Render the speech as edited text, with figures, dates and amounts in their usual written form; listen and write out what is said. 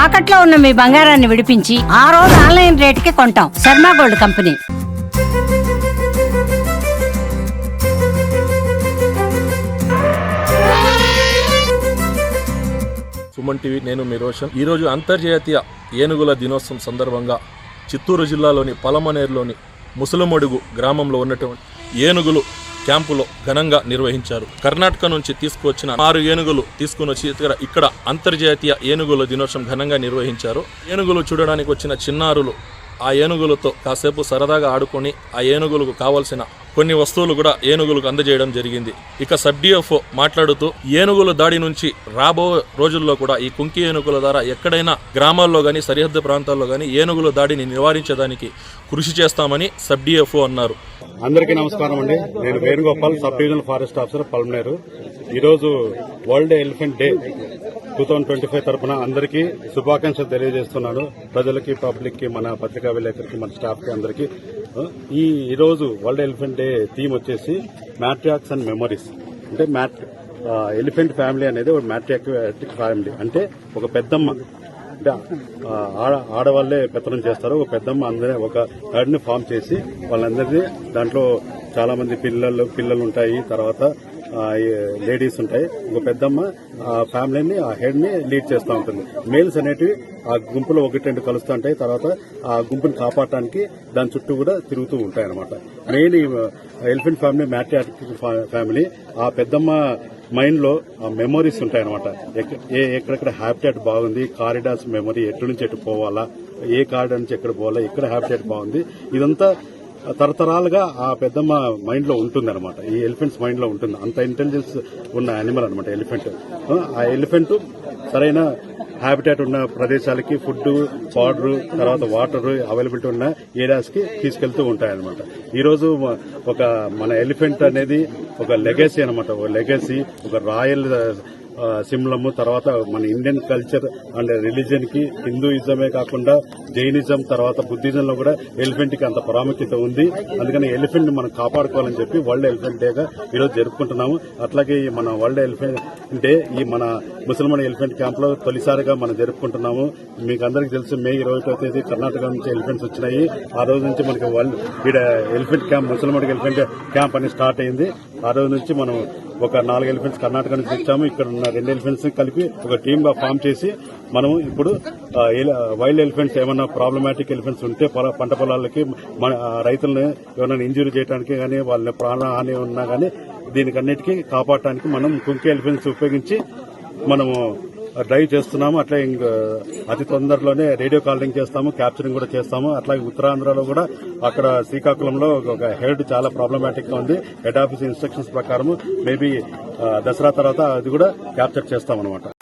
తాకట్లో ఉన్న మీ బంగారాన్ని విడిపించి ఆ రోజు ఆన్లైన్ రేటుకి కొంటాం. Sharma gold company. Suman TV, నేను మీ రోషన్. ఈరోజు అంతర్జాతీయ ఏనుగుల దినోత్సవం సందర్భంగా చిత్తూరు జిల్లాలోని పలమనేరులోని ముసలమడుగు గ్రామంలో ఉన్నటువంటి ఏనుగులు క్యాంపులో ఘనంగా నిర్వహించారు. కర్ణాటక నుంచి తీసుకువచ్చిన 6 ఏనుగులు తీసుకుని వచ్చి ఇక్కడ అంతర్జాతీయ ఏనుగుల దినోత్సవం ఘనంగా నిర్వహించారు. ఏనుగులు చూడడానికి వచ్చిన చిన్నారులు ఆ ఏనుగులతో కాసేపు సరదాగా ఆడుకొని ఆ ఏనుగులకు కావాల్సిన కొన్ని వస్తువులు కూడా ఏనుగులకు అందజేయడం జరిగింది. ఇక సబ్ డిఎఫ్ఓ మాట్లాడుతూ ఏనుగుల దాడి నుంచి రాబో రోజుల్లో కూడా ఈ కుంకి ఏనుగుల ద్వారా ఎక్కడైనా గ్రామాల్లో గానీ సరిహద్దు ప్రాంతాల్లో గానీ ఏనుగుల దాడిని నివారించడానికి కృషి చేస్తామని సబ్ డిఎఫ్ఓ అన్నారు. అందరికీ నమస్కారం అండి. నేను Venugopal, sub divisional forest officer, Palamaner. ఈరోజు వరల్డ్ ఎలిఫెంట్ డే 2025 తరఫున అందరికీ శుభాకాంక్షలు తెలియజేస్తున్నాను. ప్రజలకి, పబ్లిక్ కి, మన పత్రికా విలేకరులకి, మన స్టాఫ్ కి అందరికీ. ఈరోజు వరల్డ్ ఎలిఫెంట్ డే థీమ్ వచ్చేసి మ్యాట్రియాక్స్ అండ్ మెమరీస్. అంటే ఎలిఫెంట్ ఫ్యామిలీ అనేది ఒక మ్యాట్రియాక్టిక్ ఫ్యామిలీ. అంటే ఒక పెద్దమ్మ, అంటే ఆడవాళ్లే పెత్తనం చేస్తారు. ఒక పెద్దమ్మ అందరూ ఒక హెడ్ ని ఫామ్ చేసి వాళ్ళందరినీ, దాంట్లో చాలా మంది పిల్లలు ఉంటాయి, తర్వాత లేడీస్ ఉంటాయి. ఒక పెద్దమ్మ ఆ ఫ్యామిలీని, ఆ హెడ్ ని లీడ్ చేస్తూ ఉంటుంది. మేల్స్ అనేటివి ఆ గుంపులో 1-2 కలుస్తూ ఉంటాయి. తర్వాత ఆ గుంపుని కాపాడటానికి దాని చుట్టూ కూడా తిరుగుతూ ఉంటాయి అనమాట. Main elephant family matriarchic family. ఆ పెద్దమ్మ మైండ్ లో మెమరీస్ ఉంటాయన్నమాట. ఎక్కడెక్కడ హ్యాబిటాట్ బాగుంది, కారిడార్స్ మెమరీ, ఎటు నుంచి ఎటు పోవాలా, ఏ కారిడార్ నుంచి ఎక్కడ పోవాలా, ఎక్కడ హ్యాబిటాట్ బాగుంది, ఇదంతా తరతరాలుగా ఆ పెద్దమ్మ మైండ్ లో ఉంటుంది అనమాట. ఈ ఎలిఫెంట్స్ మైండ్ లో ఉంటుంది. అంత ఇంటెలిజెన్స్ ఉన్న యానిమల్ అనమాట ఎలిఫెంట్. ఆ ఎలిఫెంట్ సరైన హ్యాబిటాట్ ఉన్న ప్రదేశాలకి ఫుడ్, పౌడర్, తర్వాత వాటర్ అవైలబిలిటీ ఉన్న ఏరియాస్ కి తీసుకెళ్తూ ఉంటాయన్నమాట. ఈ రోజు మన ఎలిఫెంట్ అనేది ఒక లెగసీ అనమాట. ఒక లెగసీ, ఒక రాయల్ సింబలము. తర్వాత మన ఇండియన్ కల్చర్ అండ్ రిలీజియన్ కి, హిందూయిజమే కాకుండా జైనిజం, తర్వాత బుద్ధిజం లో కూడా ఎలిఫెంట్ కి అంత ప్రాముఖ్యత ఉంది. అందుకని ఎలిఫెంట్ ని మనం కాపాడుకోవాలని చెప్పి వరల్డ్ ఎలిఫెంట్ డేగా ఈరోజు జరుపుకుంటున్నాము. అట్లాగే మన వరల్డ్ ఎలిఫెంట్ డే ఈ మన ముసల్మాన్ ఎలిఫెంట్ క్యాంప్ లో తొలిసారిగా మనం జరుపుకుంటున్నాము. మీకు అందరికీ తెలుసు, మే 21వ తేదీ కర్ణాటక నుంచి ఎలిఫెంట్స్ వచ్చినాయి. ఆ రోజు నుంచి మనకి ఇక్కడ ఎలిఫెంట్ క్యాంప్, ముసల్మాన్ ఎలిఫెంట్ క్యాంప్ అనేది స్టార్ట్ అయింది. ఆ రోజు నుంచి మనం ఒక 4 ఎలిఫెంట్స్ కర్ణాటక నుంచి తెచ్చాము. ఇక్కడ ఉన్న 2 ఎలిఫెంట్స్ కలిపి ఒక టీమ్ గా ఫామ్ చేసి మనం ఇప్పుడు వైల్డ్ ఎలిఫెంట్స్, ఏమైనా ప్రాబ్లమాటిక్ ఎలిఫెంట్స్ ఉంటే పంట పొలాలకి, మన రైతులను ఏమైనా ఇంజూరీ చేయడానికి కానీ, వాళ్ళ ప్రాణహాని ఉన్నా కానీ దీనికన్నిటికీ కాపాడటానికి మనం కుంకి ఎలిఫెంట్స్ ఉపయోగించి మనము డ్రైవ్ చేస్తున్నాము. అట్లా అతి తొందరలోనే రేడియో కాలింగ్ చేస్తాము, క్యాప్చరింగ్ కూడా చేస్తాము. అట్లాగే ఉత్తరాంధ్రలో కూడా అక్కడ శ్రీకాకుళంలో ఒక హెడ్ చాలా ప్రాబ్లమాటిక్ గా ఉంది. హెడ్ ఆఫీస్ ఇన్స్ట్రక్షన్స్ ప్రకారం మేబీ దసరా తర్వాత అది కూడా క్యాప్చర్ చేస్తామన్నమాట.